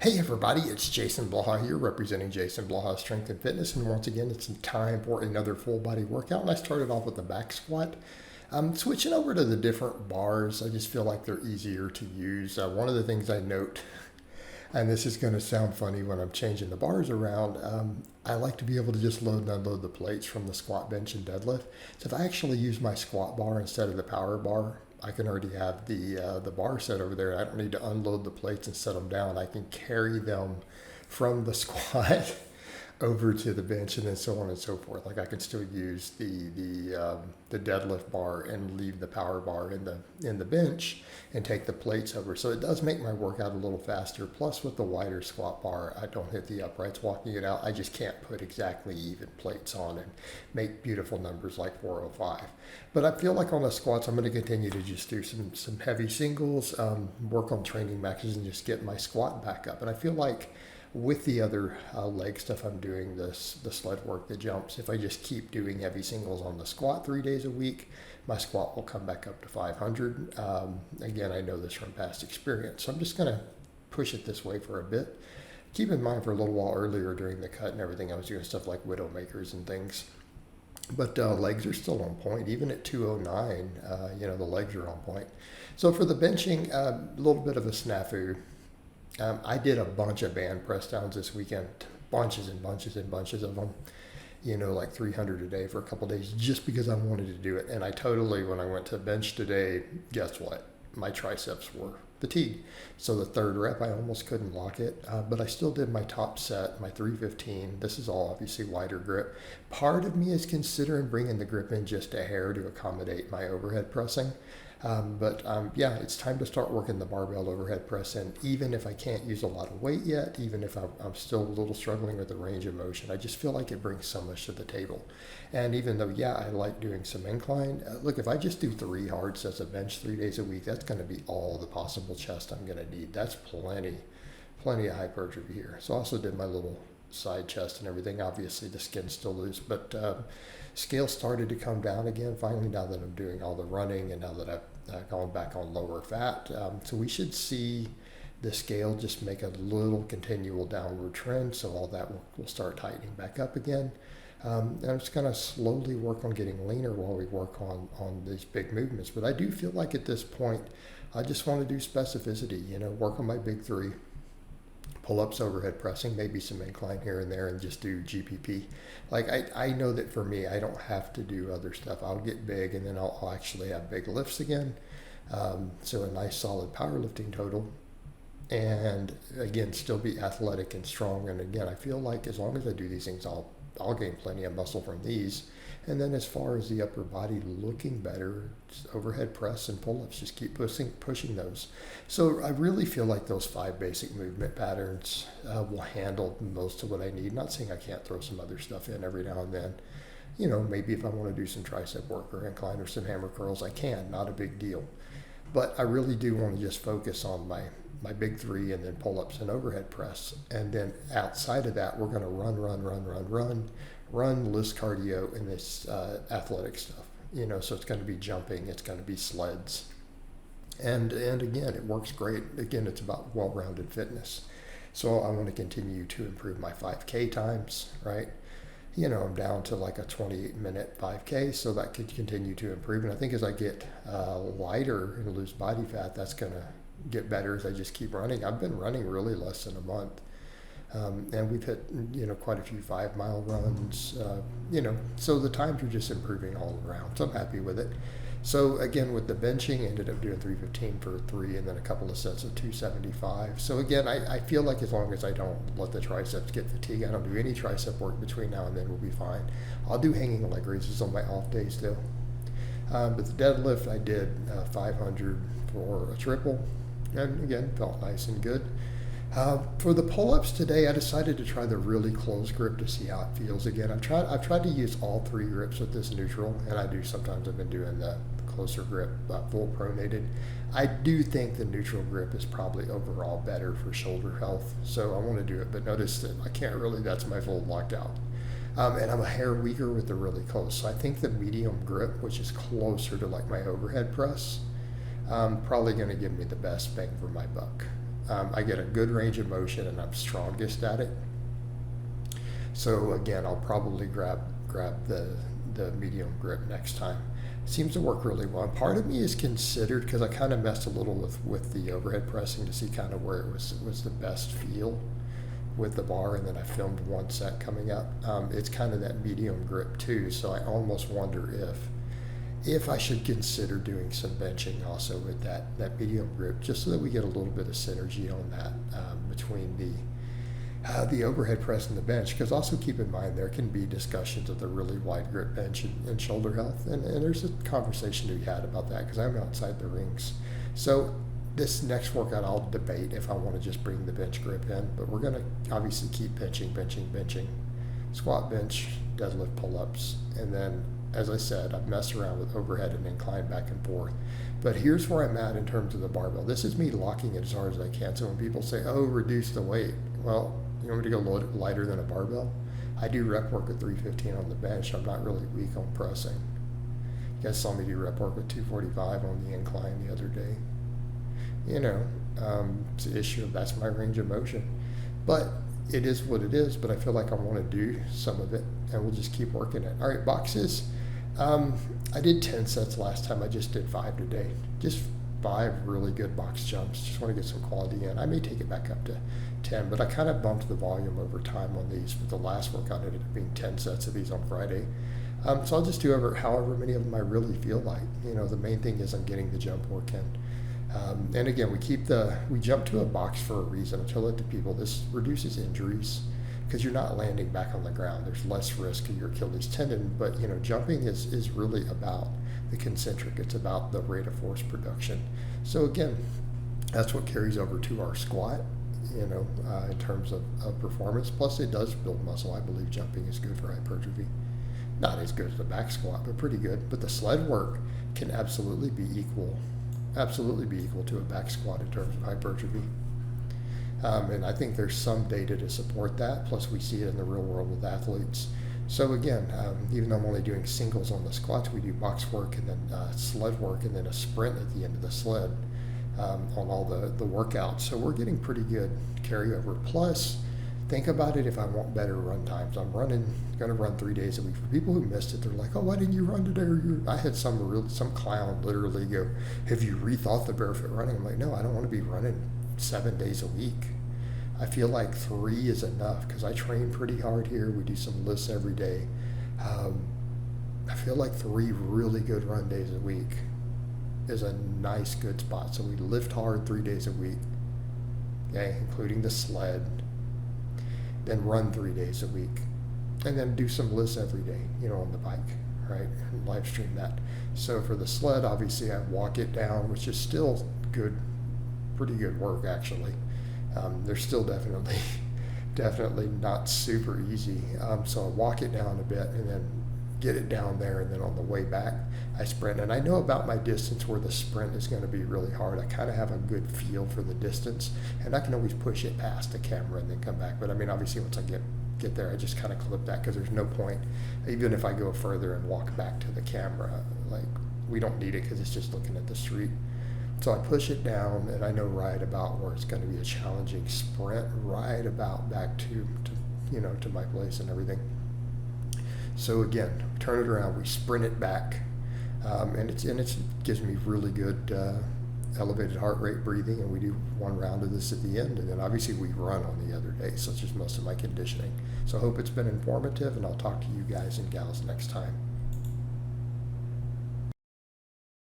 Hey everybody, it's Jason Blaha here representing Jason Blaha Strength and Fitness, and once again it's time for another full body workout. And I started off with the back squat. I'm switching over to the different bars. I just feel like they're easier to use. One of the things I note, and this is going to sound funny when I'm changing the bars around, I like to be able to just load and unload the plates from the squat, bench, and deadlift. So if I actually use my squat bar instead of the power bar, I can already have the bar set over there. I don't need to unload the plates and set them down. I can carry them from the squat over to the bench, and then so on and so forth. Like I can still use the deadlift bar and leave the power bar in the bench and take the plates over. So it does make my workout a little faster. Plus, with the wider squat bar, I don't hit the uprights walking it out. I just can't put exactly even plates on and make beautiful numbers like 405. But I feel like on the squats, I'm going to continue to just do some heavy singles, work on training maxes, and just get my squat back up. And I feel like with the other leg stuff I'm doing, the sled work, the jumps, if I just keep doing heavy singles on the squat 3 days a week, my squat will come back up to 500. Again, I know this from past experience, so I'm just going to push it this way for a bit. Keep in mind, for a little while earlier during the cut and everything, I was doing stuff like Widowmakers and things. But legs are still on point. Even at 209, the legs are on point. So for the benching, a little bit of a snafu. I did a bunch of band press downs this weekend, bunches and bunches and bunches of them, like 300 a day for a couple of days, just because I wanted to do it. And I totally, when I went to bench today, guess what? My triceps were fatigued. So the third rep, I almost couldn't lock it, but I still did my top set, my 315. This is all obviously wider grip. Part of me is considering bringing the grip in just a hair to accommodate my overhead pressing. It's time to start working the barbell overhead press in, even if I can't use a lot of weight yet, even if I'm still a little struggling with the range of motion. I just feel like it brings so much to the table. And even though, I like doing some incline, look, if I just do 3 hard sets of bench 3 days a week, that's going to be all the possible chest I'm going to need. That's plenty of hypertrophy here. So I also did my little side chest and everything. Obviously the skin's still loose, but scale started to come down again finally, now that I'm doing all the running and now that I've gone back on lower fat. So we should see the scale just make a little continual downward trend, so all that will start tightening back up again. And I'm just going to slowly work on getting leaner while we work on these big movements. But I do feel like at this point I just want to do specificity, work on my big 3, pull-ups, overhead pressing, maybe some incline here and there, and just do GPP. Like I know that for me, I don't have to do other stuff. I'll get big and then I'll actually have big lifts again. So a nice solid powerlifting total. And again, still be athletic and strong. And again, I feel like as long as I do these things, I'll gain plenty of muscle from these. And then as far as the upper body looking better, overhead press and pull-ups, just keep pushing those. So I really feel like those 5 basic movement patterns will handle most of what I need. Not saying I can't throw some other stuff in every now and then. Maybe if I want to do some tricep work or incline or some hammer curls, I can. Not a big deal. But I really do want to just focus on my big 3 and then pull-ups and overhead press. And then outside of that, we're going to run, list cardio, and this athletic stuff. So it's going to be jumping, it's going to be sleds. And again, it works great. Again, it's about well-rounded fitness. So I want to continue to improve my 5K times, right? I'm down to like a 28-minute 5K, so that could continue to improve. And I think as I get lighter and lose body fat, that's going to get better as I just keep running. I've been running really less than a month. And we've hit, quite a few 5-mile runs, so the times are just improving all around. So I'm happy with it. So again, with the benching, ended up doing 315 for 3 and then a couple of sets of 275. So again, I feel like as long as I don't let the triceps get fatigued, I don't do any tricep work between now and then, we'll be fine. I'll do hanging leg raises on my off days though. But the deadlift, I did 500 for a triple, and again, felt nice and good. For the pull-ups today, I decided to try the really close grip to see how it feels again. I've tried to use all 3 grips with this neutral, and I've been doing the closer grip, full pronated. I do think the neutral grip is probably overall better for shoulder health, so I want to do it, but notice that I can't really, that's my full lockout. And I'm a hair weaker with the really close, so I think the medium grip, which is closer to like my overhead press, probably going to give me the best bang for my buck. I get a good range of motion and I'm strongest at it. So again, I'll probably grab the medium grip next time. It seems to work really well. And part of me is considered, because I kind of messed a little with the overhead pressing to see kind of where it was the best feel with the bar, and then I filmed one set coming up. It's kind of that medium grip too, so I almost wonder if I should consider doing some benching also with that medium grip, just so that we get a little bit of synergy on that between the overhead press and the bench. Because also keep in mind, there can be discussions of the really wide grip bench and shoulder health, and there's a conversation to be had about that, because I'm outside the rings. So this next workout, I'll debate if I want to just bring the bench grip in, but we're going to obviously keep benching, squat, bench, deadlift, pull-ups, and then, as I said, I've messed around with overhead and incline back and forth. But here's where I'm at in terms of the barbell. This is me locking it as hard as I can. So when people say, oh, reduce the weight, well, you want me to go lighter than a barbell? I do rep work at 315 on the bench. I'm not really weak on pressing. You guys saw me do rep work with 245 on the incline the other day. It's an issue of that's my range of motion. But it is what it is, but I feel like I want to do some of it, and we'll just keep working it. All right, boxes. I did 10 sets last time. I just did 5 today. Just 5 really good box jumps. Just want to get some quality in. I may take it back up to 10, but I kind of bumped the volume over time on these. With the last workout, it ended up being 10 sets of these on Friday. So I'll just do however many of them I really feel like. The main thing is I'm getting the jump work in. And again, we jump to a box for a reason. I tell it to people, this reduces injuries because you're not landing back on the ground. There's less risk of your Achilles tendon, but jumping is really about the concentric. It's about the rate of force production. So again, that's what carries over to our squat, in terms of performance. Plus it does build muscle. I believe jumping is good for hypertrophy. Not as good as the back squat, but pretty good. But the sled work can absolutely be equal to a back squat in terms of hypertrophy. And I think there's some data to support that. Plus we see it in the real world with athletes. So again, even though I'm only doing singles on the squats, we do box work and then sled work and then a sprint at the end of the sled on all the workouts. So we're getting pretty good carryover. Plus, think about it, if I want better run times. I'm going to run 3 days a week. For people who missed it, they're like, oh, why didn't you run today? I had some clown literally go, have you rethought the barefoot running? I'm like, no, I don't want to be running 7 days a week. I feel like 3 is enough because I train pretty hard here. We do some lifts every day. I feel like 3 really good run days a week is a nice, good spot. So we lift hard 3 days a week, okay, including the sled. Then run 3 days a week, and then do some lifts every day, on the bike, right? And live stream that. So for the sled, obviously I walk it down, which is still good, pretty good work actually. They're still definitely not super easy. So I walk it down a bit and then get it down there, and then on the way back I sprint. And I know about my distance where the sprint is going to be really hard. I kind of have a good feel for the distance, and I can always push it past the camera and then come back. But I mean, obviously once I get there, I just kind of clip that because there's no point, even if I go further and walk back to the camera, like we don't need it because it's just looking at the street. So I push it down, and I know right about where it's going to be a challenging sprint, right about back to my place and everything. So again, turn it around, we sprint it back, and it gives me really good elevated heart rate breathing, and we do 1 round of this at the end, and then obviously we run on the other day, so it's just most of my conditioning. So I hope it's been informative, and I'll talk to you guys and gals next time.